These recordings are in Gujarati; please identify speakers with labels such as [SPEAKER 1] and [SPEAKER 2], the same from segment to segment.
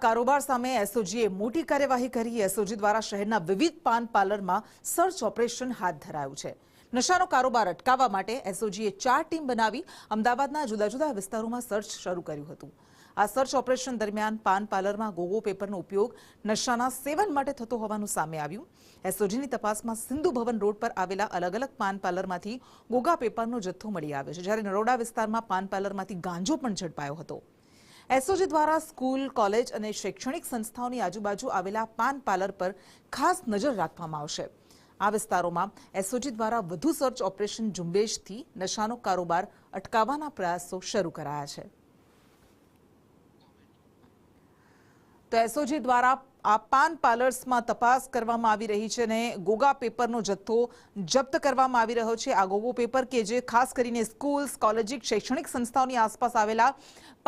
[SPEAKER 1] કારોબાર સામે એસઓજીએ મોટી કાર્યવાહી કરી। એસઓજી દ્વારા શહેરના વિવિધ પાન પાર્લરમાં સર્ચ ઓપરેશન હાથ ધરાયું છે। નશાનો કારોબાર અટકાવવા માટે એસઓજીએ 4 ટીમ બનાવી અમદાવાદના જુદા જુદા વિસ્તારોમાં સર્ચ શરૂ કર્યું હતું। આ સર્ચ ઓપરેશન દરમિયાન પાન પાર્લરમાં ગોગો પેપરનો ઉપયોગ નશાના સેવન માટે થતો હોવાનું સામે આવ્યું। એસઓજીની તપાસમાં સિંધુ ભવન રોડ પર આવેલા અલગ અલગ પાન પાર્લરમાંથી ગોગા પેપરનો જથ્થો મળી આવ્યો છે, જ્યારે નરોડા વિસ્તારમાં પાન પાર્લરમાંથી ગાંજો પણ ઝડપાયો હતો। એસઓજી દ્વારા સ્કૂલ, કોલેજ અને શૈક્ષણિક સંસ્થાઓની આજુબાજુ આવેલા પાન પાર્લર પર ખાસ નજર રાખવામાં આવશે। આ વિસ્તારોમાં એસઓજી દ્વારા વધુ સર્ચ ઓપરેશન ઝુંબેશથી નશાનો કારોબાર અટકાવવાના પ્રયાસો શરૂ કરાયા છે। તો એસઓજી દ્વારા આ પાન પાર્લર્સમાં તપાસ કરવામાં આવી રહી છે અને ગોગા પેપરનો જથ્થો જપ્ત કરવામાં આવી રહ્યો છે। આ ગોગો પેપર કે જે ખાસ કરીને સ્કૂલ્સ, કોલેજ, શૈક્ષણિક સંસ્થાઓની આસપાસ આવેલા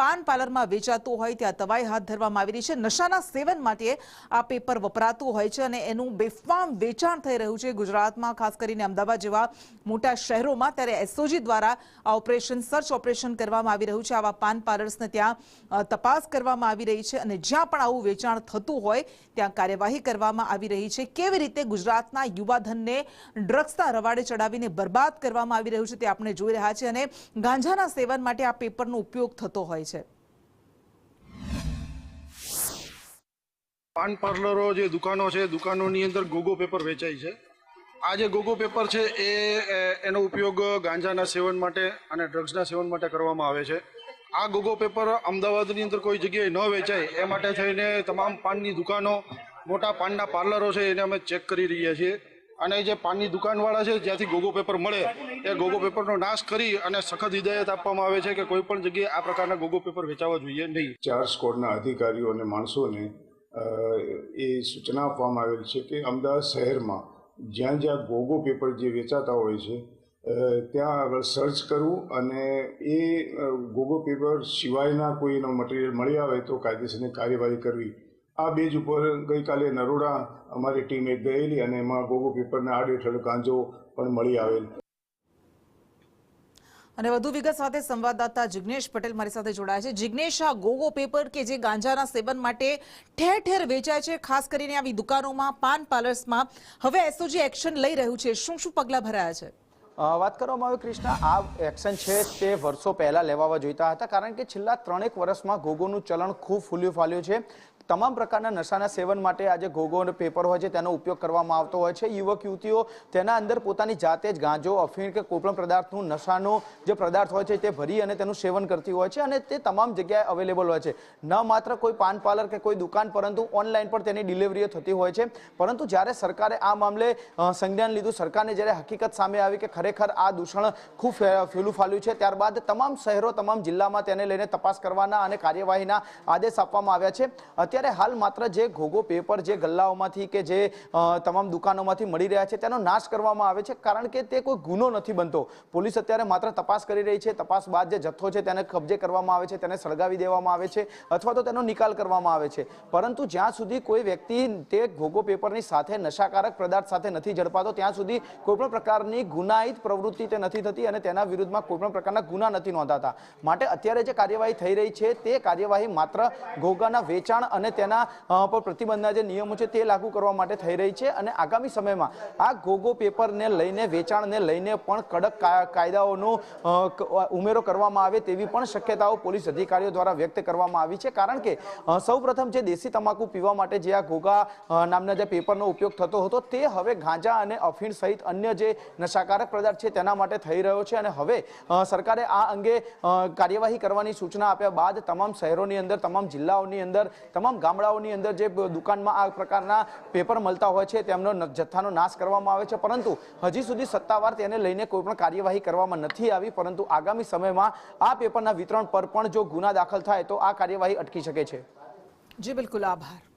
[SPEAKER 1] પાન પાર્લરમાં વેચાતું હોય ત્યાં તવાઈ હાથ ધરવામાં આવી રહી છે। નશાના સેવન માટે આ પેપર વપરાતું હોય છે અને એનું બેફામ વેચાણ થઈ રહ્યું છે ગુજરાતમાં, ખાસ કરીને અમદાવાદ જેવા મોટા શહેરોમાં। ત્યારે એસઓજી દ્વારા આ ઓપરેશન, સર્ચ ઓપરેશન કરવામાં આવી રહ્યું છે। આવા પાન પાર્લર્સને ત્યાં તપાસ કરવામાં આવી રહી છે અને જ્યાં પણ આવું વેચાણ થતું હોય ત્યાં કાર્યવાહી કરવામાં આવી રહી છે। કેવી રીતે ગુજરાતના યુવાધનને ડ્રગ્સના રવાડે ચડાવીને બરબાદ કરવામાં આવી રહ્યું છે તે આપણે જોઈ રહ્યા છીએ અને ગાંજાના સેવન માટે આ પેપરનો ઉપયોગ થતો હોય છે।
[SPEAKER 2] પાન પાર્લરો જે દુકાનો છે, દુકાનોની અંદર ગોગો પેપર વેચાય છે। આ જે ગોગો પેપર છે એનો ઉપયોગ ગાંજાના સેવન માટે અને ડ્રગ્સના સેવન માટે કરવામાં આવે છે। આ ગોગો પેપર અમદાવાદની અંદર કોઈ જગ્યાએ ન વેચાય એ માટે થઈને તમામ પાનની દુકાનો, મોટા પાનના પાર્લરો છે એને અમે ચેક કરી રહ્યા છીએ અને જે પાનની દુકાનવાળા છે જ્યાંથી ગોગો પેપર મળે એ ગોગો પેપરનો નાશ કરી અને સખત હિદાયત આપવામાં આવે છે કે કોઈ પણ જગ્યાએ આ પ્રકારના ગોગો પેપર વેચાવા જોઈએ નહીં।
[SPEAKER 3] 4 સ્કોડના અધિકારીઓ અને માણસોને એ સૂચના આપવામાં આવેલ છે કે અમદાવાદ શહેરમાં જ્યાં જ્યાં ગોગો પેપર જે વેચાતા હોય છે ત્યાં આગળ સર્ચ કરવું અને એ ગોગો પેપર સિવાયના કોઈનો મટીરિયલ મળી આવે તો કાયદેસરની કાર્યવાહી કરવી। આ બેઝ ઉપર ગઈકાલે નરોડા અમારી ટીમ એક ગયેલી અને એમાં ગોગો પેપરના આડેઠળ ગાંજો પણ મળી આવેલ।
[SPEAKER 1] અને વધુ વિગત સાથે સંવાદદાતા જિગ્નેશ પટેલ મારી સાથે જોડાયા છે। જિગ્નેશ, આ ગોગો પેપર કે જે ગાંજાના સેવન માટે ઠેર ઠેર વેચાય છે, ખાસ કરીને આવી દુકાનોમાં, પાન પાર્લર્સમાં, હવે એસઓજી એક્શન લઈ રહ્યું છે, શું શું પગલાં ભરાયા છે?
[SPEAKER 4] વાત કરવામાં આવે કૃષ્ણા, આ એક્શન છે તે વર્ષો પહેલા લેવા જોઈતા હતા, કારણ કે છેલ્લા 3 વર્ષમાં ગોગોનું ચલણ ખૂબ ફૂલ્યું ફાલ્યું છે। તમામ પ્રકારના નશાના સેવન માટે આજે ગોગો પેપર હોય છે તેનો ઉપયોગ કરવામાં આવતો હોય છે। યુવક યુવતીઓ તેના અંદર પોતાની જાતે જ ગાંજો, અફીણ કે કોઈપણ પદાર્થનું નશાનો જે પદાર્થ હોય છે તે ભરી અને તેનું સેવન કરતી હોય છે અને તે તમામ જગ્યાએ અવેલેબલ હોય છે। ન માત્ર કોઈ પાન પાર્લર કે કોઈ દુકાન, પરંતુ ઓનલાઈન પણ તેની ડિલિવરીઓ થતી હોય છે। પરંતુ જ્યારે સરકારે આ મામલે સંજ્ઞાન લીધું, સરકારને જ્યારે હકીકત સામે આવી કે ખરેખર આ દૂષણ ખૂબ ફેલું ફાલ્યું છે, ત્યારબાદ તમામ શહેરો, તમામ જિલ્લામાં તેને લઈને તપાસ કરવાના અને કાર્યવાહીના આદેશ આપવામાં આવ્યા છે। અત્યારે હાલ માત્ર જે ગોગો પેપર જે ગલ્લાઓમાંથી કે જે તમામ દુકાનોમાંથી મળી રહ્યા છે તેનો નાશ કરવામાં આવે છે, કારણ કે તે કોઈ ગુનો નથી બનતો। પોલીસ અત્યારે માત્ર તપાસ કરી રહી છે। તપાસ બાદ જે જથ્થો છે તેને કબજે કરવામાં આવે છે, તેને સળગાવી દેવામાં આવે છે અથવા તો તેનો નિકાલ કરવામાં આવે છે। પરંતુ જ્યાં સુધી કોઈ વ્યક્તિ તે ગોગો પેપરની સાથે નશાકારક પદાર્થ સાથે નથી ઝડપાતો ત્યાં સુધી કોઈપણ પ્રકારની ગુનાહિત પ્રવૃત્તિ તે નથી થતી અને તેના વિરુદ્ધમાં કોઈપણ પ્રકારના ગુના નથી નોંધાતા। માટે અત્યારે જે કાર્યવાહી થઈ રહી છે તે કાર્યવાહી માત્ર ગોગાના વેચાણ અને તેના પર પ્રતિબંધના જે નિયમો છે તે લાગુ કરવા માટે થઈ રહી છે અને આગામી સમયમાં આ ગોગો પેપરને લઈને, વેચાણને લઈને પણ કડક કાયદાઓનો ઉમેરો કરવામાં આવે તેવી પણ શક્યતાઓ પોલીસ અધિકારીઓ દ્વારા વ્યક્ત કરવામાં આવી છે। કારણ કે સૌપ્રથમ જે દેશી તમાકુ પીવા માટે જે આ ગોગા નામના જે પેપરનો ઉપયોગ થતો હતો તે હવે ગાંજા અને અફીણ સહિત અન્ય જે નશાકારક પદાર્થ છે તેના માટે થઈ રહ્યો છે અને હવે સરકારે આ અંગે કાર્યવાહી કરવાની સૂચના આપ્યા બાદ તમામ શહેરોની અંદર, તમામ જિલ્લાઓની અંદર, તમામ ગામડાઓની અંદર જે દુકાનમાં આ પ્રકારના પેપર મળતા હોય છે તેમનો જથ્થાનો નાશ કરવામાં આવે છે। પરંતુ હજી સુધી સત્તાવાર તેને લઈને કોઈ પણ કાર્યવાહી કરવામાં નથી આવી। પરંતુ આગામી સમયમાં આ પેપરના વિતરણ પર પણ જો ગુના દાખલ થાય તો આ કાર્યવાહી અટકી શકે છે।
[SPEAKER 1] જી બિલકુલ, આભાર।